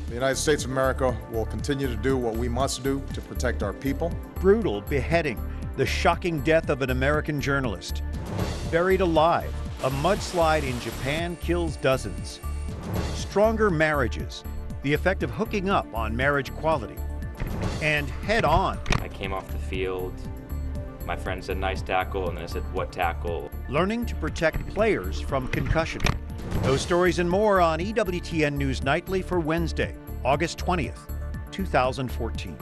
The United States of America will continue to do what we must do to protect our people. Brutal beheading, the shocking death of an American journalist. Buried alive, a mudslide in Japan kills dozens. Stronger marriages, the effect of hooking up on marriage quality. And head on. I came off the field. My friend said, nice tackle, and I said, what tackle? Learning to protect players from concussion. Those stories and more on EWTN News Nightly for Wednesday, August 20th, 2014.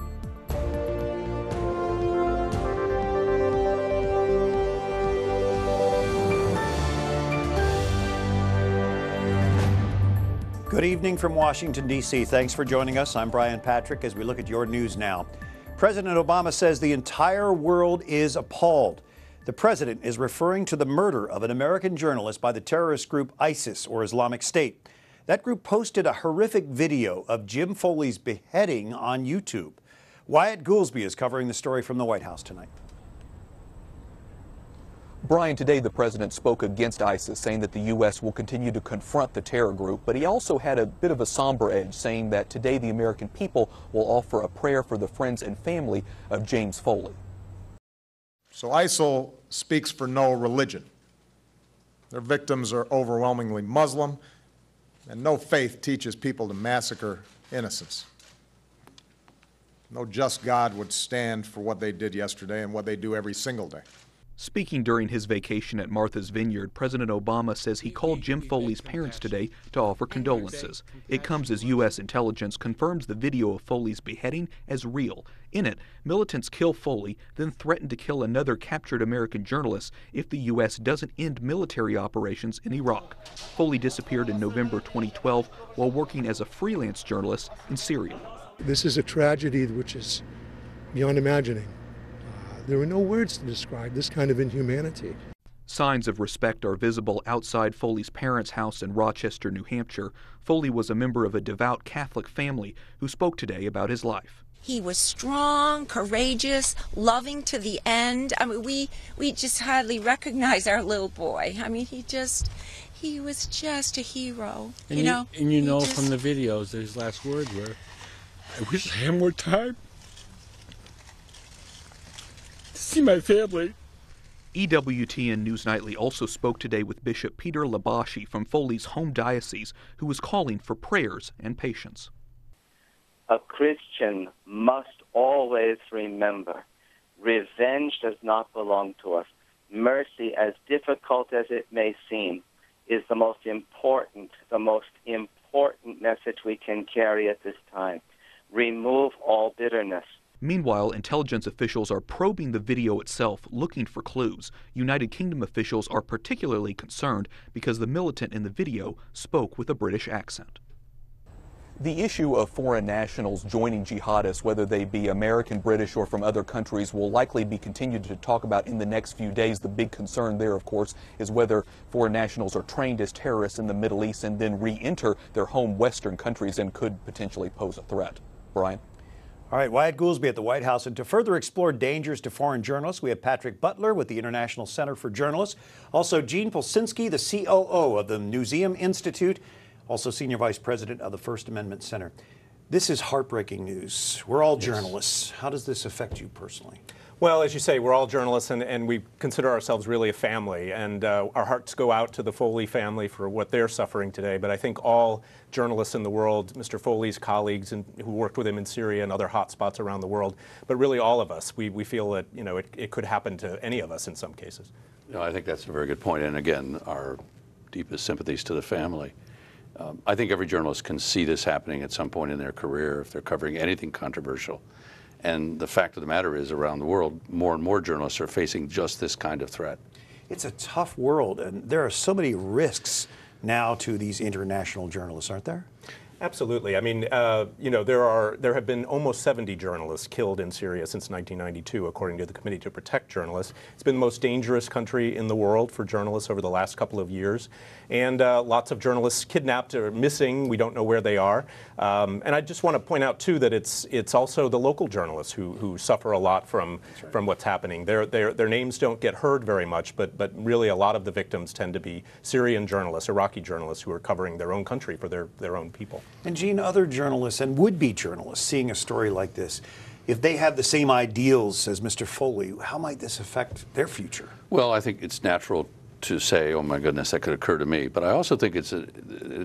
Good evening from Washington, D.C. Thanks for joining us. I'm Brian Patrick as we look at your news now. President Obama says the entire world is appalled. The president is referring to the murder of an American journalist by the terrorist group ISIS, or Islamic State. That group posted a horrific video of Jim Foley's beheading on YouTube. Wyatt Goolsby is covering the story from the White House tonight. Brian, today the president spoke against ISIS, saying that the U.S. will continue to confront the terror group, but he also had a bit of a somber edge, saying that today the American people will offer a prayer for the friends and family of James Foley. So ISIL speaks for no religion. Their victims are overwhelmingly Muslim, and no faith teaches people to massacre innocents. No just God would stand for what they did yesterday and what they do every single day. Speaking during his vacation at Martha's Vineyard, President Obama says he called Jim Foley's parents today to offer condolences. It comes as U.S. intelligence confirms the video of Foley's beheading as real. In it, militants kill Foley, then threaten to kill another captured American journalist if the U.S. doesn't end military operations in Iraq. Foley disappeared in November 2012 while working as a freelance journalist in Syria. This is a tragedy which is beyond imagining. There are no words to describe this kind of inhumanity. Signs of respect are visible outside Foley's parents' house in Rochester, New Hampshire. Foley was a member of a devout Catholic family who spoke today about his life. He was strong, courageous, loving to the end. I mean, we just hardly recognize our little boy. I mean, he was just a hero. And you know from the videos, his last words were, "I wish I had more time to see my family." EWTN News Nightly also spoke today with Bishop Peter Labashi from Foley's home diocese, who was calling for prayers and patience. A Christian must always remember, revenge does not belong to us. Mercy, as difficult as it may seem, is the most important message we can carry at this time. Remove all bitterness. Meanwhile, intelligence officials are probing the video itself, looking for clues. United Kingdom officials are particularly concerned because the militant in the video spoke with a British accent. The issue of foreign nationals joining jihadists, whether they be American, British, or from other countries, will likely be continued to talk about in the next few days. The big concern there, of course, is whether foreign nationals are trained as terrorists in the Middle East and then re-enter their home Western countries and could potentially pose a threat. Brian? All right, Wyatt Goolsby at the White House. And to further explore dangers to foreign journalists, we have Patrick Butler with the International Center for Journalists. Also, Jim Policinski, the COO of the Newseum Institute, also Senior Vice President of the First Amendment Center. This is heartbreaking news. We're all journalists. How does this affect you personally? Well, as you say, we're all journalists, and we consider ourselves really a family. And our hearts go out to the Foley family for what they're suffering today. But I think all journalists in the world, Mr. Foley's colleagues who worked with him in Syria and other hot spots around the world, but really all of us, we feel that it could happen to any of us in some cases. No, I think that's a very good point. And again, our deepest sympathies to the family. I think every journalist can see this happening at some point in their career if they're covering anything controversial. And the fact of the matter is, around the world, more and more journalists are facing just this kind of threat. It's a tough world, and there are so many risks now to these international journalists, aren't there? Absolutely. I mean, there have been almost 70 journalists killed in Syria since 1992, according to the Committee to Protect Journalists. It's been the most dangerous country in the world for journalists over the last couple of years. And lots of journalists kidnapped or missing. We don't know where they are. And I just want to point out, too, that it's also the local journalists who suffer a lot from what's happening. Their names don't get heard very much, but really a lot of the victims tend to be Syrian journalists, Iraqi journalists who are covering their own country for their own people. And Gene, other journalists and would-be journalists seeing a story like this, if they have the same ideals as Mr. Foley, how might this affect their future? Well, I think it's natural to say, oh my goodness, that could occur to me. But I also think it's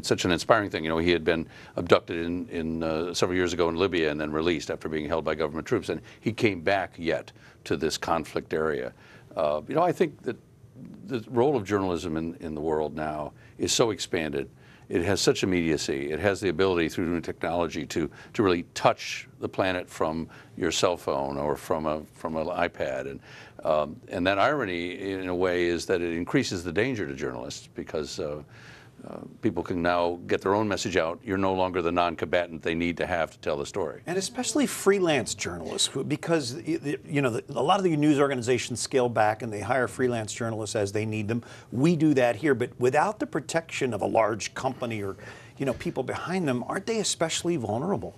such an inspiring thing. You know, he had been abducted in several years ago in Libya and then released after being held by government troops, and he came back yet to this conflict area. You know, I think that the role of journalism in the world now is so expanded. It has such immediacy. It has the ability through new technology to really touch the planet from your cell phone or from an iPad. And that irony, in a way, is that it increases the danger to journalists because people can now get their own message out. You're no longer the non-combatant they need to have to tell the story. And especially freelance journalists, because you know a lot of the news organizations scale back and they hire freelance journalists as they need them. We do that here, but without the protection of a large company or people behind them, aren't they especially vulnerable?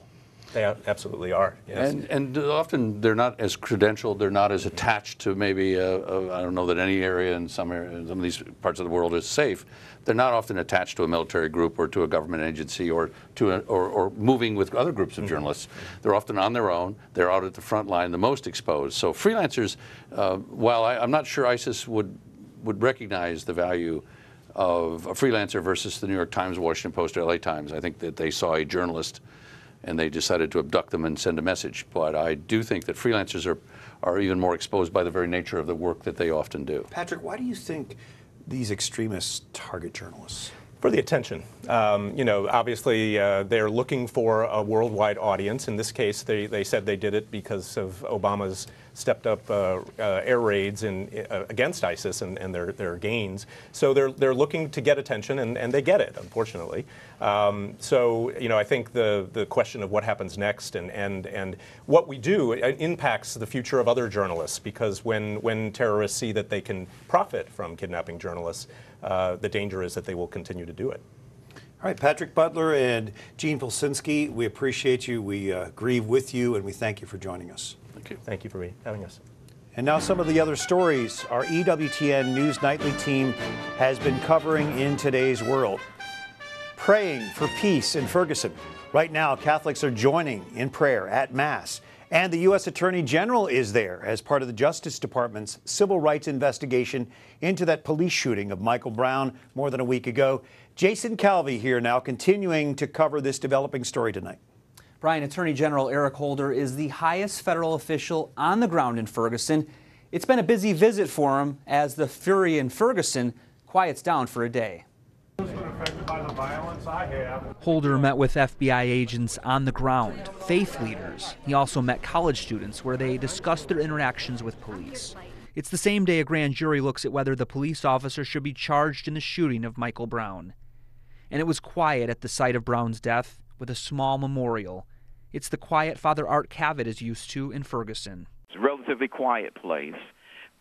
They absolutely are. Yes. And often they're not as credentialed, they're not as attached to maybe, I don't know that any area in some of these parts of the world is safe. They're not often attached to a military group or to a government agency or or moving with other groups of journalists. They're often on their own. They're out at the front line, the most exposed. So freelancers, while I'm not sure ISIS would recognize the value of a freelancer versus the New York Times, Washington Post, or LA Times, I think that they saw a journalist and they decided to abduct them and send a message. But I do think that freelancers are even more exposed by the very nature of the work that they often do. Patrick, why do you think these extremists target journalists? For the attention. Obviously they're looking for a worldwide audience. In this case, they said they did it because of Obama's stepped up air raids against ISIS and their gains. So they're looking to get attention, and they get it, unfortunately. I think the question of what happens next and what we do impacts the future of other journalists, because when terrorists see that they can profit from kidnapping journalists, the danger is that they will continue to do it. All right, Patrick Butler and Gene Policinski, we appreciate you. We grieve with you, and we thank you for joining us. Thank you. Thank you for having us. And now some of the other stories our EWTN News Nightly team has been covering in today's world. Praying for peace in Ferguson. Right now, Catholics are joining in prayer at Mass. And the U.S. Attorney General is there as part of the Justice Department's civil rights investigation into that police shooting of Michael Brown more than a week ago. Jason Calvi here now, continuing to cover this developing story tonight. Brian, Attorney General Eric Holder is the highest federal official on the ground in Ferguson. It's been a busy visit for him as the fury in Ferguson quiets down for a day. Holder met with FBI agents on the ground, faith leaders. He also met college students where they discussed their interactions with police. It's the same day a grand jury looks at whether the police officer should be charged in the shooting of Michael Brown. And it was quiet at the site of Brown's death with a small memorial. It's the quiet Father Art Cavett is used to in Ferguson. It's a relatively quiet place.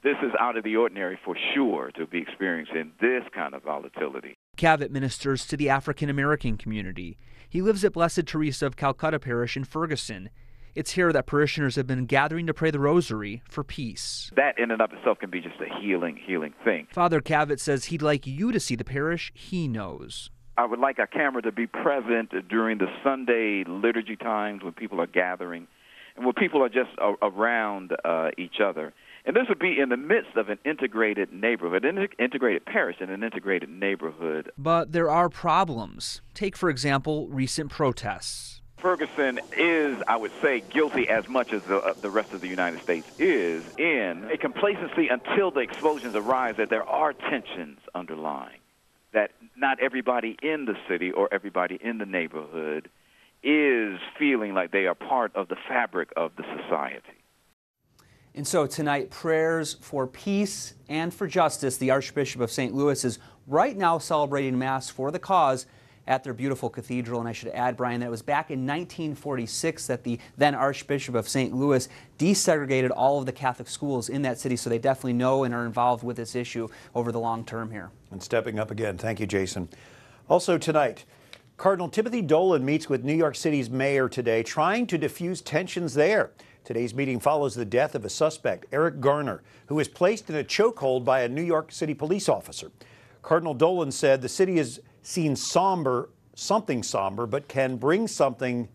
This is out of the ordinary for sure to be experiencing this kind of volatility. Cavett ministers to the African American community. He lives at Blessed Teresa of Calcutta Parish in Ferguson. It's here that parishioners have been gathering to pray the rosary for peace. That in and of itself can be just a healing thing. Father Cavett says he'd like you to see the parish he knows. I would like a camera to be present during the Sunday liturgy times when people are gathering and when people are just around each other. And this would be in the midst of an integrated neighborhood, an integrated parish in an integrated neighborhood. But there are problems. Take, for example, recent protests. Ferguson is, I would say, guilty as much as the rest of the United States is in a complacency until the explosions arise that there are tensions underlying, that not everybody in the city or everybody in the neighborhood is feeling like they are part of the fabric of the society. And so tonight, prayers for peace and for justice. The Archbishop of Saint Louis is right now celebrating Mass for the cause at their beautiful cathedral. And I should add, Brian, that it was back in 1946 that the then Archbishop of Saint Louis desegregated all of the Catholic schools in that city. So they definitely know and are involved with this issue over the long term here. And stepping up again. Thank you, Jason. Also tonight, Cardinal Timothy Dolan meets with New York City's mayor today, trying to diffuse tensions there. Today's meeting follows the death of a suspect, Eric Garner, who was placed in a chokehold by a New York City police officer. Cardinal Dolan said the city has seen somber something somber, but can bring something,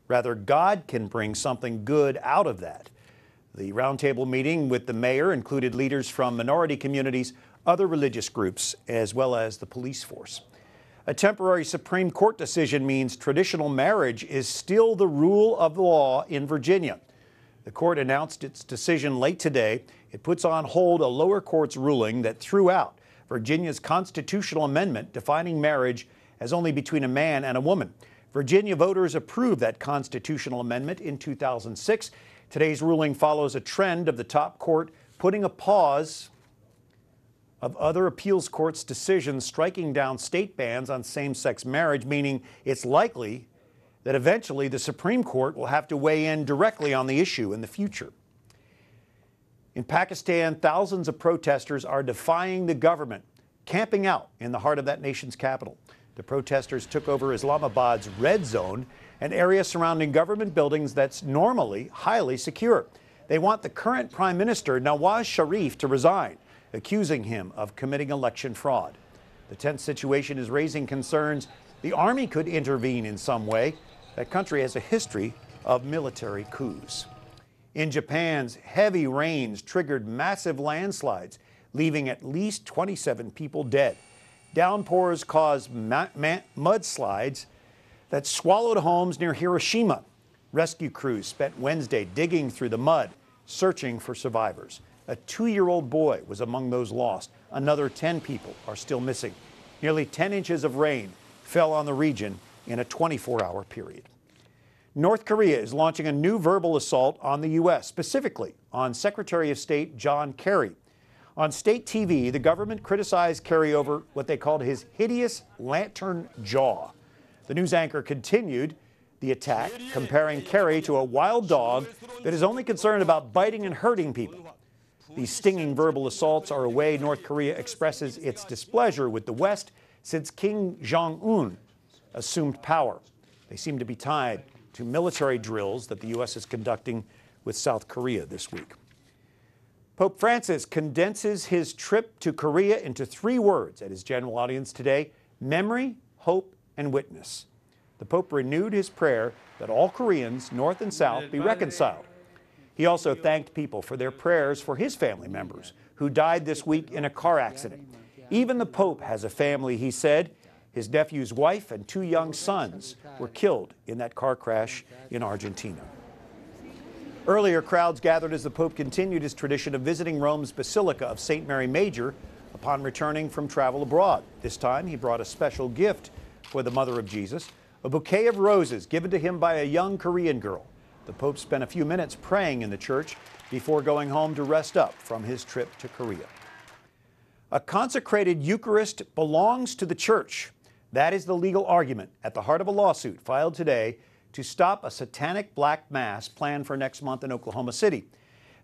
rather God can bring something good out of that. The roundtable meeting with the mayor included leaders from minority communities, other religious groups, as well as the police force. A temporary Supreme Court decision means traditional marriage is still the rule of law in Virginia. The court announced its decision late today. It puts on hold a lower court's ruling that threw out Virginia's constitutional amendment defining marriage as only between a man and a woman. Virginia voters approved that constitutional amendment in 2006. Today's ruling follows a trend of the top court putting a pause of other appeals courts' decisions striking down state bans on same-sex marriage, meaning it's likely that eventually the Supreme Court will have to weigh in directly on the issue in the future. In Pakistan, thousands of protesters are defying the government, camping out in the heart of that nation's capital. The protesters took over Islamabad's red zone, an area surrounding government buildings that's normally highly secure. They want the current Prime Minister, Nawaz Sharif, to resign, accusing him of committing election fraud. The tense situation is raising concerns the army could intervene in some way. That country has a history of military coups. In Japan's heavy rains triggered massive landslides, leaving at least 27 people dead. Downpours caused mudslides that swallowed homes near Hiroshima. Rescue crews spent Wednesday digging through the mud, searching for survivors. A 2-year-old boy was among those lost. Another 10 people are still missing. Nearly 10 inches of rain fell on the region in a 24-hour period. North Korea is launching a new verbal assault on the U.S., specifically on Secretary of State John Kerry. On state TV, the government criticized Kerry over what they called his hideous lantern jaw. The news anchor continued the attack, comparing Kerry to a wild dog that is only concerned about biting and hurting people. These stinging verbal assaults are a way North Korea expresses its displeasure with the West since Kim Jong-un assumed power. They seem to be tied to military drills that the U.S. is conducting with South Korea this week. Pope Francis condenses his trip to Korea into 3 words at his general audience today: memory, hope, and witness. The Pope renewed his prayer that all Koreans, North and South, be reconciled. He also thanked people for their prayers for his family members who died this week in a car accident. Even the Pope has a family, he said. His nephew's wife and 2 young sons were killed in that car crash in Argentina. Earlier, crowds gathered as the Pope continued his tradition of visiting Rome's Basilica of St. Mary Major upon returning from travel abroad. This time, he brought a special gift for the Mother of Jesus, a bouquet of roses given to him by a young Korean girl. The Pope spent a few minutes praying in the church before going home to rest up from his trip to Korea. A consecrated Eucharist belongs to the Church. That is the legal argument at the heart of a lawsuit filed today to stop a satanic black mass planned for next month in Oklahoma City.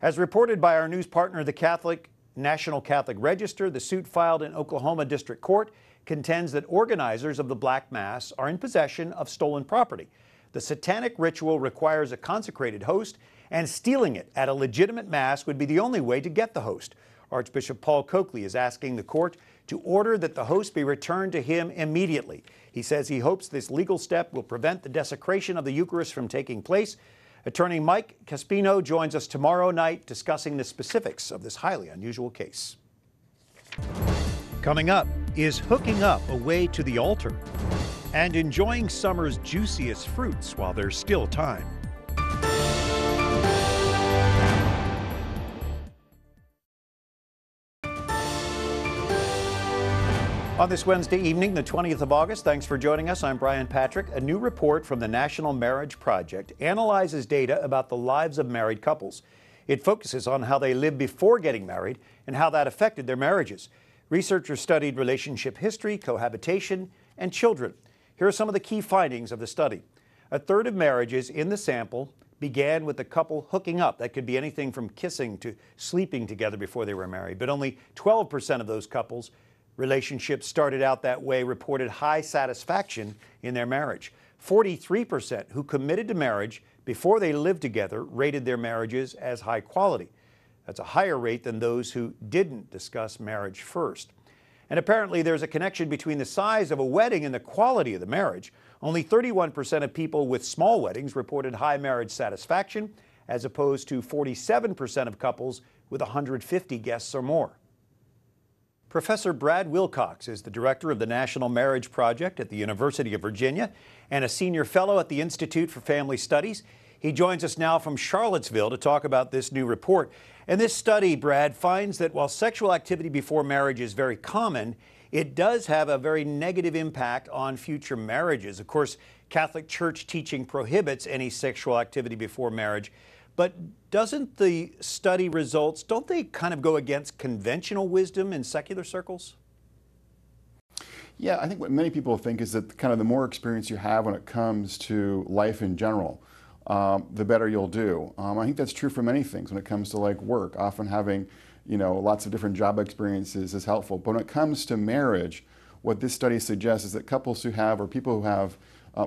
As reported by our news partner, the National Catholic Register, the suit filed in Oklahoma District Court contends that organizers of the black mass are in possession of stolen property. The satanic ritual requires a consecrated host, and stealing it at a legitimate mass would be the only way to get the host. Archbishop Paul Coakley is asking the court to order that the host be returned to him immediately. He says he hopes this legal step will prevent the desecration of the Eucharist from taking place. Attorney Mike Caspino joins us tomorrow night discussing the specifics of this highly unusual case. Coming up, is hooking up a way to the altar? And enjoying summer's juiciest fruits while there's still time. On this Wednesday evening, the 20th of August, thanks for joining us. I'm Brian Patrick. A new report from the National Marriage Project analyzes data about the lives of married couples. It focuses on how they lived before getting married and how that affected their marriages. Researchers studied relationship history, cohabitation, and children. Here are some of the key findings of the study. A third of marriages in the sample began with the couple hooking up. That could be anything from kissing to sleeping together before they were married. But only 12% of those couples' relationships started out that way reported high satisfaction in their marriage. 43% who committed to marriage before they lived together rated their marriages as high quality. That's a higher rate than those who didn't discuss marriage first. And apparently there's a connection between the size of a wedding and the quality of the marriage. Only 31% of people with small weddings reported high marriage satisfaction, as opposed to 47% of couples with 150 guests or more. Professor Brad Wilcox is the director of the National Marriage Project at the University of Virginia and a senior fellow at the Institute for Family Studies. He joins us now from Charlottesville to talk about this new report. And this study, Brad, finds that while sexual activity before marriage is very common, it does have a very negative impact on future marriages. Of course, Catholic Church teaching prohibits any sexual activity before marriage. But doesn't the study results, don't they kind of go against conventional wisdom in secular circles? Yeah, I think what many people think is that kind of the more experience you have when it comes to life in general, the better you'll do. I think that's true for many things when it comes to like work. Often having, lots of different job experiences is helpful. But when it comes to marriage, what this study suggests is that couples who have, or people who have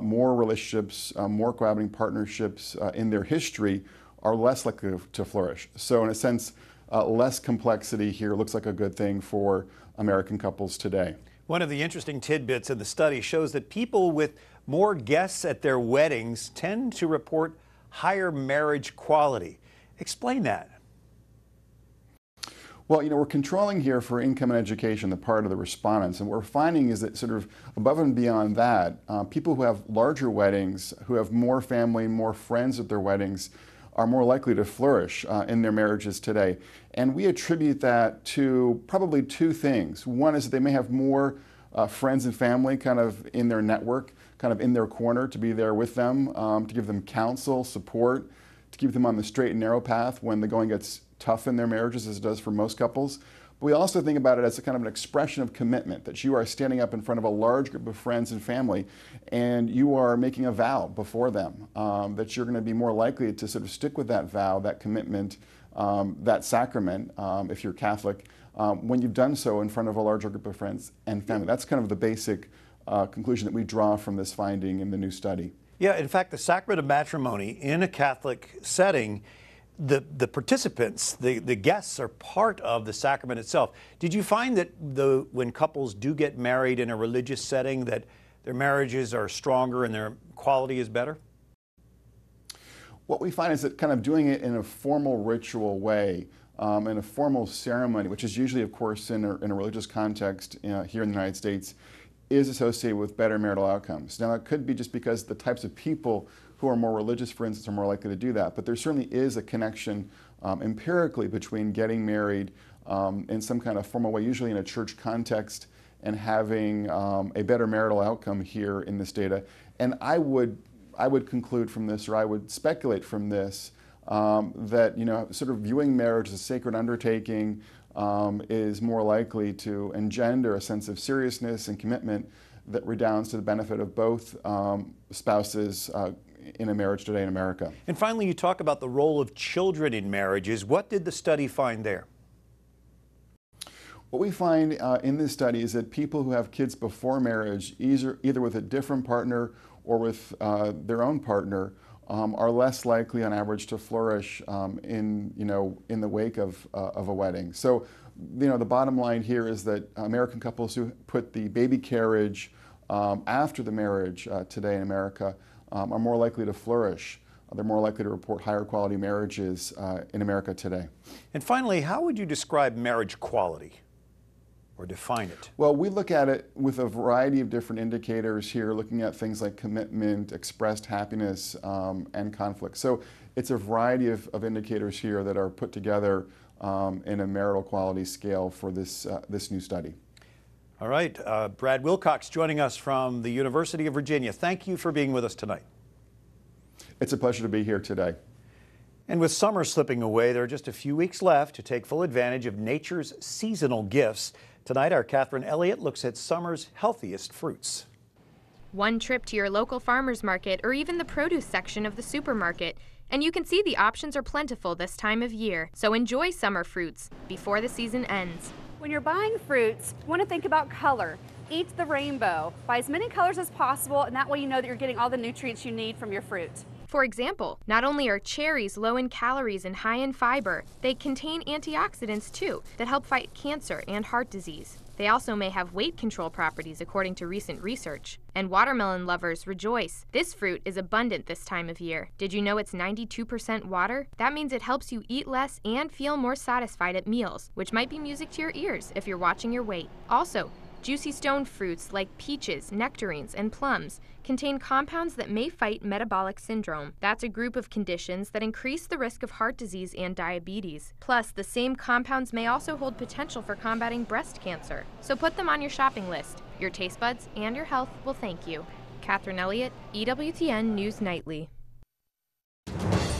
more relationships, more cohabiting partnerships in their history are less likely to flourish. So in a sense, less complexity here looks like a good thing for American couples today. One of the interesting tidbits in the study shows that people with more guests at their weddings tend to report higher marriage quality. Explain that. Well, we're controlling here for income and education the part of the respondents, and what we're finding is that sort of above and beyond that, people who have larger weddings, who have more family, more friends at their weddings, are more likely to flourish in their marriages today. And we attribute that to probably two things. One is that they may have more friends and family kind of in their network, kind of in their corner to be there with them, to give them counsel, support, to keep them on the straight and narrow path when the going gets tough in their marriages, as it does for most couples. But we also think about it as a kind of an expression of commitment, that you are standing up in front of a large group of friends and family and you are making a vow before them, that you're going to be more likely to sort of stick with that vow, that commitment, that sacrament, if you're Catholic, when you've done so in front of a larger group of friends and family. That's kind of the basic conclusion that we draw from this finding in the new study. Yeah, in fact, the sacrament of matrimony in a Catholic setting, the participants, the guests are part of the sacrament itself. Did you find that when couples do get married in a religious setting that their marriages are stronger and their quality is better? What we find is that kind of doing it in a formal ritual way, in a formal ceremony, which is usually, of course, in a religious context here in the United States, is associated with better marital outcomes. Now, it could be just because the types of people who are more religious, for instance, are more likely to do that. But there certainly is a connection empirically between getting married in some kind of formal way, usually in a church context, and having a better marital outcome here in this data. And I would conclude from this, or I would speculate from this, that sort of viewing marriage as a sacred undertaking is more likely to engender a sense of seriousness and commitment that redounds to the benefit of both spouses in a marriage today in America. And finally, you talk about the role of children in marriages. What did the study find there? What we find in this study is that people who have kids before marriage, either with a different partner or with their own partner, are less likely on average to flourish in the wake of a wedding. So, the bottom line here is that American couples who put the baby carriage after the marriage today in America are more likely to flourish. They're more likely to report higher quality marriages in America today. And finally, how would you describe marriage quality or define it? Well, we look at it with a variety of different indicators here, looking at things like commitment, expressed happiness, and conflict. So it's a variety of indicators here that are put together in a marital quality scale for this new study. All right, Brad Wilcox joining us from the University of Virginia. Thank you for being with us tonight. It's a pleasure to be here today. And with summer slipping away, there are just a few weeks left to take full advantage of nature's seasonal gifts. Tonight, our Catherine Elliott looks at summer's healthiest fruits. One trip to your local farmer's market or even the produce section of the supermarket, and you can see the options are plentiful this time of year. So enjoy summer fruits before the season ends. When you're buying fruits, you want to think about color. Eat the rainbow. Buy as many colors as possible, and that way you know that you're getting all the nutrients you need from your fruit. For example, not only are cherries low in calories and high in fiber, they contain antioxidants too that help fight cancer and heart disease. They also may have weight control properties according to recent research. And watermelon lovers rejoice. This fruit is abundant this time of year. Did you know it's 92% water? That means it helps you eat less and feel more satisfied at meals, which might be music to your ears if you're watching your weight. Also, juicy stone fruits like peaches, nectarines, and plums contain compounds that may fight metabolic syndrome. That's a group of conditions that increase the risk of heart disease and diabetes. Plus, the same compounds may also hold potential for combating breast cancer. So put them on your shopping list. Your taste buds and your health will thank you. Catherine Elliott, EWTN News Nightly.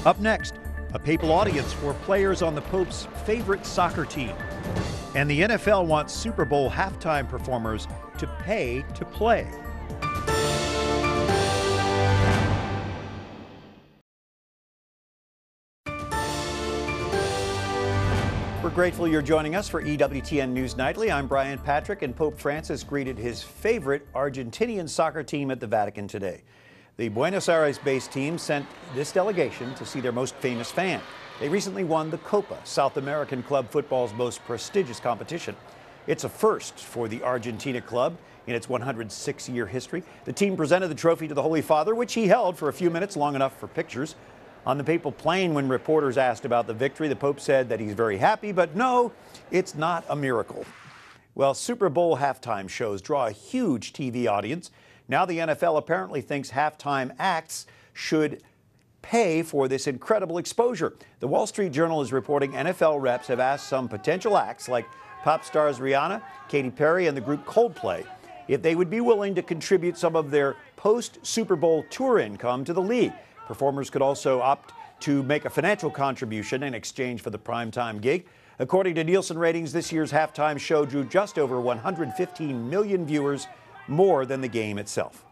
Up next, a papal audience for players on the Pope's favorite soccer team. And the NFL wants Super Bowl halftime performers to pay to play. We're grateful you're joining us for EWTN News Nightly. I'm Brian Patrick, and Pope Francis greeted his favorite Argentinian soccer team at the Vatican today. The Buenos Aires-based team sent this delegation to see their most famous fan. They recently won the Copa, South American club football's most prestigious competition. It's a first for the Argentina club in its 106-year history. The team presented the trophy to the Holy Father, which he held for a few minutes, long enough for pictures. On the papal plane, when reporters asked about the victory, the Pope said that he's very happy, but no, it's not a miracle. Well, Super Bowl halftime shows draw a huge TV audience. Now the NFL apparently thinks halftime acts should pay for this incredible exposure. The Wall Street Journal is reporting NFL reps have asked some potential acts like pop stars Rihanna, Katy Perry, and the group Coldplay if they would be willing to contribute some of their post-Super Bowl tour income to the league. Performers could also opt to make a financial contribution in exchange for the primetime gig. According to Nielsen ratings, this year's halftime show drew just over 115 million viewers, more than the game itself.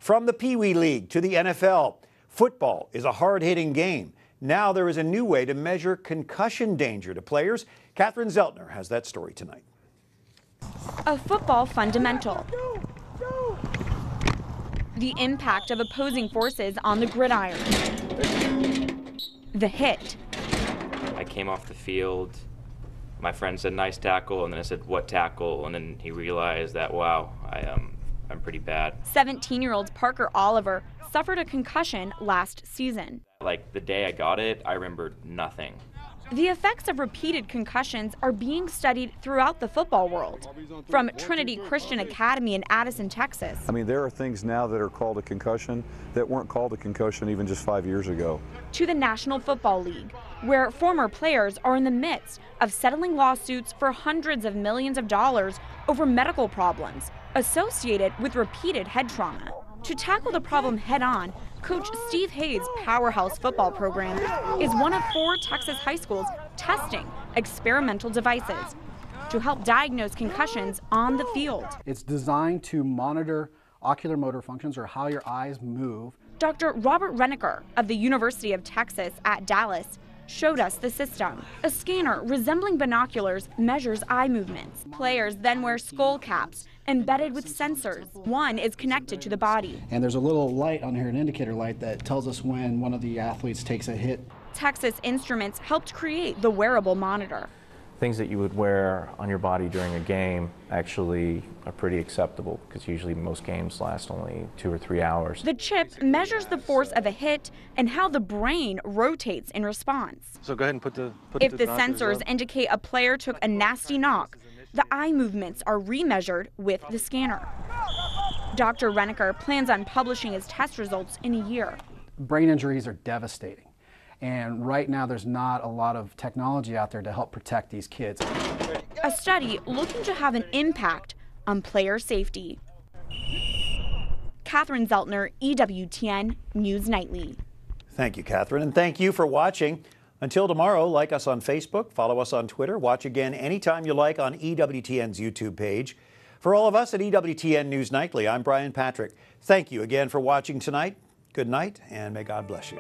From the Pee Wee League to the NFL, football is a hard-hitting game. Now there is a new way to measure concussion danger to players. Catherine Zeltner has that story tonight. A football fundamental. The impact of opposing forces on the gridiron. The hit. I came off the field. My friend said, "Nice tackle," and then I said, "What tackle?" And then he realized that, wow, I'm pretty bad. 17-year-old Parker Oliver suffered a concussion last season. Like the day I got it, I remembered nothing. The effects of repeated concussions are being studied throughout the football world. From Trinity Christian Academy in Addison, Texas. I mean, there are things now that are called a concussion that weren't called a concussion even just 5 years ago. To the National Football League, where former players are in the midst of settling lawsuits for hundreds of millions of dollars over medical problems associated with repeated head trauma. To tackle the problem head-on, Coach Steve Hayes' powerhouse football program is one of 4 Texas high schools testing experimental devices to help diagnose concussions on the field. It's designed to monitor ocular motor functions, or how your eyes move. Dr. Robert Renneker of the University of Texas at Dallas showed us the system. A scanner resembling binoculars measures eye movements. Players then wear skull caps embedded with sensors. One is connected to the body. And there's a little light on here, an indicator light, that tells us when one of the athletes takes a hit. Texas Instruments helped create the wearable monitor. Things that you would wear on your body during a game actually are pretty acceptable, because usually most games last only 2 or 3 hours. The chip measures the force of a hit and how the brain rotates in response. So go ahead and put the If the sensors indicate a player took a nasty knock, the eye movements are remeasured with the scanner. Dr. Renneker plans on publishing his test results in a year. Brain injuries are devastating. And right now there's not a lot of technology out there to help protect these kids. A study looking to have an impact on player safety. Catherine Zeltner, EWTN News Nightly. Thank you, Catherine, and thank you for watching. Until tomorrow, like us on Facebook, follow us on Twitter, watch again anytime you like on EWTN's YouTube page. For all of us at EWTN News Nightly, I'm Brian Patrick. Thank you again for watching tonight. Good night, and may God bless you.